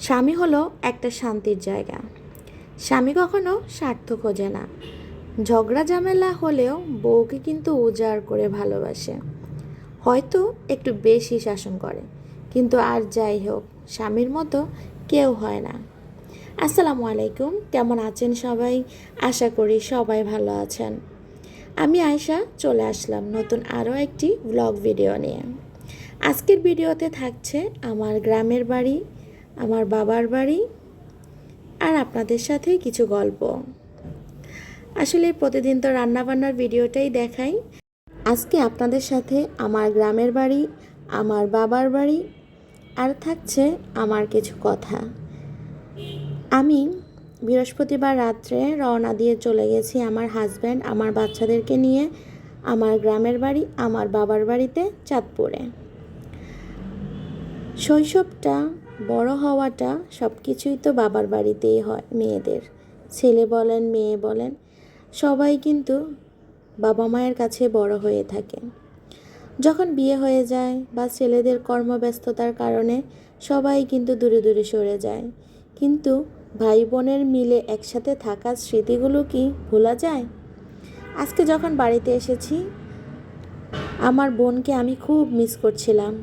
স্বামী হলো একটা শান্তির জায়গা। স্বামী কখনো স্বার্থ খোঁজে না। ঝগড়া ঝামেলা হলেও বউকে কিন্তু উজাড় করে ভালোবাসে। হয়তো একটু বেশি শাসন করে, কিন্তু আর যাই হোক, স্বামীর মতো কেউ হয় না। আসসালামু আলাইকুম, কেমন আছেন সবাই? আশা করি সবাই ভালো আছেন। আমি আয়শা চলে আসলাম নতুন আরও একটি ব্লগ ভিডিও নিয়ে। আজকের ভিডিওতে থাকছে আমার গ্রামের বাড়ি, আমার বাবার বাড়ি, আর আপনাদের সাথে কিছু গল্প। আসলে প্রতিদিন তো রান্নাবান্নার ভিডিওটাই দেখাই। আজকে আপনাদের সাথে আমার গ্রামের বাড়ি, আমার বাবার বাড়ি, আর থাকছে আমার কিছু কথা। আমি বৃহস্পতিবার রাত্রে রওনা দিয়ে চলে গেছি আমার হাজব্যান্ড, আমার বাচ্চাদেরকে নিয়ে আমার গ্রামের বাড়ি, আমার বাবার বাড়িতে চাঁদপুরে। শৈশবটা, বড় হওয়াটা সব কিছুই তো বাবার বাড়িতেই হয়। মেয়েদের, ছেলে বলেন মেয়ে বলেন, সবাই কিন্তু বাবা মায়ের কাছে বড় হয়ে থাকে। যখন বিয়ে হয়ে যায় বা ছেলেদের কর্মব্যস্ততার কারণে সবাই কিন্তু দূরে দূরে সরে যায়, কিন্তু ভাই বোনের মিলে একসাথে থাকার স্মৃতিগুলো কি ভোলা যায়? আজকে যখন বাড়িতে এসেছি, আমার বোনকে আমি খুব মিস করছিলাম।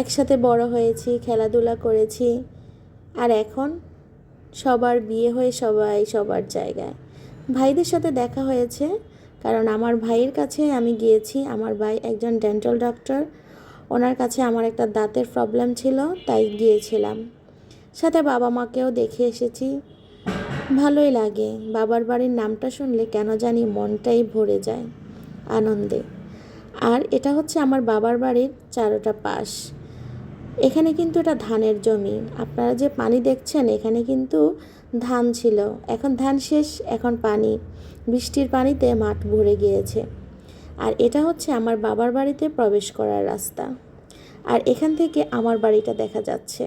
একসাথে বড় হয়েছি, খেলাধুলা করেছি, আর এখন সবার বিয়ে হয়ে সবাই সবার জায়গায়। ভাইদের সাথে দেখা হয়েছে, কারণ আমার ভাইয়ের কাছে আমি গিয়েছি। আমার ভাই একজন ডেন্টাল ডক্টর, ওনার কাছে আমার একটা দাঁতের প্রবলেম ছিল, তাই গিয়েছিলাম। সাথে বাবা মাকেও দেখে এসেছি। ভালোই লাগে। বাবার বাড়ির নামটা শুনলে কেন জানি মনটাই ভরে যায় আনন্দে। আর এটা হচ্ছে আমার বাবার বাড়ির চারোটা পাশ। এখানে কিন্তু এটা ধানের জমি। আপনারা যে পানি দেখছেন, এখানে কিন্তু ধান ছিল, এখন ধান শেষ, এখন পানি, বৃষ্টির পানিতে মাঠ ভরে গিয়েছে। আর এটা হচ্ছে আমার বাবার বাড়িতে প্রবেশ করার রাস্তা। আর এখান থেকে আমার বাড়িটা দেখা যাচ্ছে।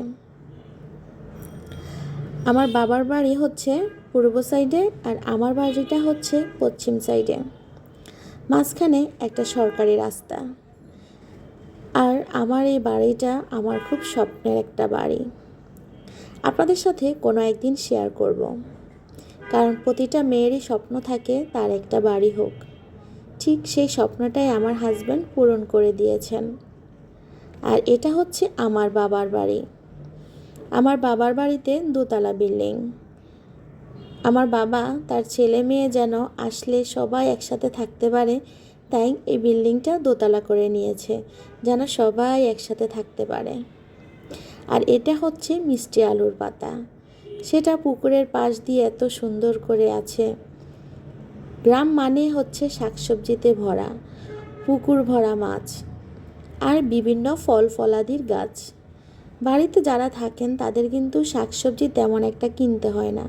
আমার বাবার বাড়ি হচ্ছে পূর্ব সাইডে, আর আমার বাড়িটা হচ্ছে পশ্চিম সাইডে। মাঝখানে একটা সরকারি রাস্তা। আর আমার এই বাড়িটা আমার খুব স্বপ্নের একটা বাড়ি। আপনাদের সাথে কোনো একদিন শেয়ার করব, কারণ প্রতিটা মেয়েরই স্বপ্ন থাকে তার একটা বাড়ি হোক। ঠিক সেই স্বপ্নটাই আমার হাজব্যান্ড পূরণ করে দিয়েছেন। আর এটা হচ্ছে আমার বাবার বাড়ি। আমার বাবার বাড়িতে দোতলা বিল্ডিং। আমার বাবা তার ছেলে মেয়ে যেন আসলে সবাই একসাথে থাকতে পারে, তাই এই বিল্ডিংটা দোতলা করে নিয়েছে, যেন সবাই একসাথে থাকতে পারে। আর এটা হচ্ছে মিষ্টি আলুর পাতা, সেটা পুকুরের পাশ দিয়ে এত সুন্দর করে আছে। গ্রাম মানে হচ্ছে শাকসবজিতে ভরা, পুকুর ভরা মাছ, আর বিভিন্ন ফল ফলাদির গাছ। বাড়িতে যারা থাকেন তাদের কিন্তু শাকসবজি তেমন একটা কিনতে হয় না।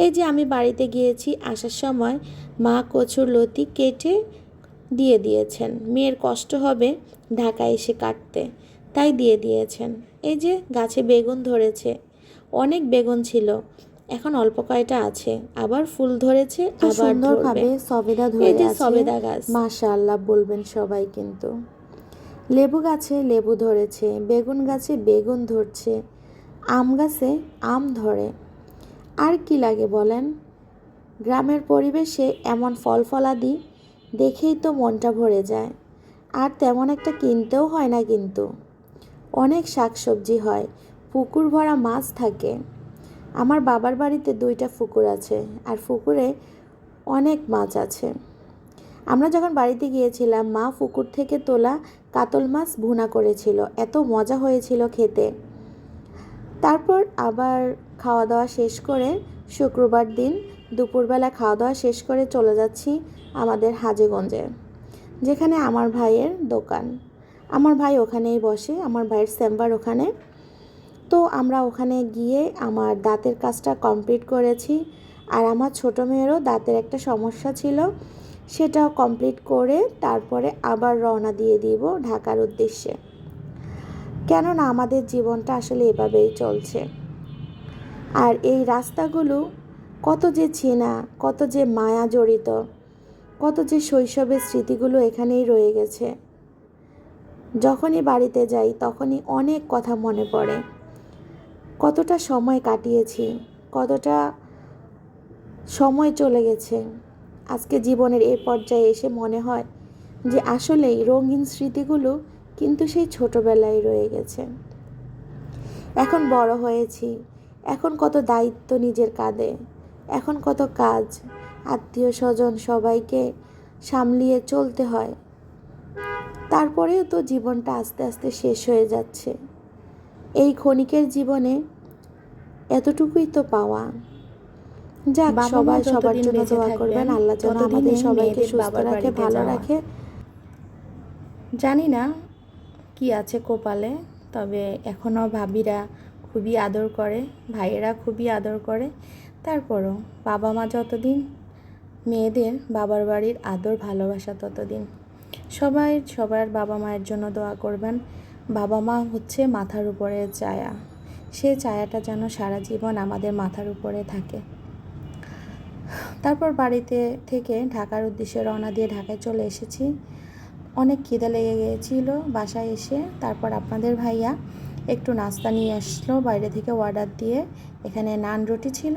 এই যে আমি বাড়িতে গিয়েছি, আসার সময় মা কচুর লতি কেটে দিয়ে দিয়েছেন। মেয়ের কষ্ট হবে ঢাকায় এসে কাটতে, তাই দিয়ে দিয়েছেন। এই যে গাছে বেগুন ধরেছে, অনেক বেগুন ছিল, এখন অল্প কয়টা আছে, আবার ফুল ধরেছে, আবার সুন্দরভাবে সবেদা ধরে আছে। এই যে সবেদা গাছ, মাশাআল্লাহ বলবেন সবাই। কিন্তু লেবু গাছে লেবু ধরেছে, বেগুন গাছে বেগুন ধরছে, আম গাছে আম ধরে। আর কি লাগে বলেন? গ্রামের পরিবেশে এমন ফল ফলাদি দেখেই তো মনটা ভরে যায়। আর তেমন একটা কিনতেও হয় না, কিন্তু অনেক শাকসবজি হয়, পুকুর ভরা মাছ থাকে। আমার বাবার বাড়িতে 2টা পুকুর আছে, আর পুকুরে অনেক মাছ আছে। আমরা যখন বাড়িতে গিয়েছিলাম, মা পুকুর থেকে তোলা কাতল মাছ ভুনা করেছিল, এত মজা হয়েছিল খেতে। তারপর আবার খাওয়া দাওয়া শেষ করে, শুক্রবার দিন দুপুরবেলা খাওয়া দাওয়া শেষ করে চলে যাচ্ছি আমাদের হাজীগঞ্জে, যেখানে আমার ভাইয়ের দোকান। আমার ভাই ওখানেই বসে, আমার ভাইয়ের চেম্বার ওখানে। তো আমরা ওখানে গিয়ে আমার দাঁতের কাজটা কমপ্লিট করেছি। আর আমার ছোটো মেয়েরও দাঁতের একটা সমস্যা ছিল, সেটাও কমপ্লিট করে তারপরে আবার রওনা দিয়ে দিব ঢাকার উদ্দেশ্যে। কেননা আমাদের জীবনটা আসলে এভাবেই চলছে। আর এই রাস্তাগুলো কত যে চেনা, কত যে মায়া জড়িত, কত যে শৈশবের স্মৃতিগুলো এখানেই রয়ে গেছে। যখনই বাড়িতে যাই তখনই অনেক কথা মনে পড়ে। কতটা সময় কাটিয়েছি, কতটা সময় চলে গেছে। আজকে জীবনের এই পর্যায়ে এসে মনে হয় যে আসলেই রঙিন স্মৃতিগুলো কিন্তু সেই ছোটবেলায় রয়ে গেছে। এখন বড় হয়েছি, এখন কত দায়িত্ব নিজের কাঁধে, এখন কত কাজ, আত্মীয় স্বজন সবাইকে সামলিয়ে চলতে হয়। তারপরেও তো জীবনটা আস্তে আস্তে শেষ হয়ে যাচ্ছে। এই ক্ষণিকের জীবনে এতটুকুই তো পাওয়া। যাক, বাবা মা সবাই সবার যতদিন জন্য বেঁচে দোয়া করবেন, থাকবেন আল্লাহ যেন আমাদের ততদিনে সবাইকে মেয়েদের সুস্থ বাবার রাখে, বাড়িতে ভালো যাওয়া। রাখে। জানি না কি আছে কপালে, তবে এখনও ভাবিরা খুবই আদর করে, ভাইয়েরা খুবই আদর করে। তারপরও বাবা মা যতদিন, মেয়েদের বাবার বাড়ির আদর ভালোবাসা ততদিন। সবাই সবার বাবা মায়ের জন্য দোয়া করবেন। বাবা মা হচ্ছে মাথার উপরের ছায়া, সে ছায়াটা যেন সারা জীবন আমাদের মাথার উপরে থাকে। তারপর বাড়িতে থেকে ঢাকার উদ্দেশ্যে রওনা দিয়ে ঢাকায় চলে এসেছি। অনেক খিদে লেগে গিয়েছিল বাসায় এসে। তারপর আপনাদের ভাইয়া একটু নাস্তা নিয়ে আসলো বাইরে থেকে অর্ডার দিয়ে। এখানে নান রুটি ছিল।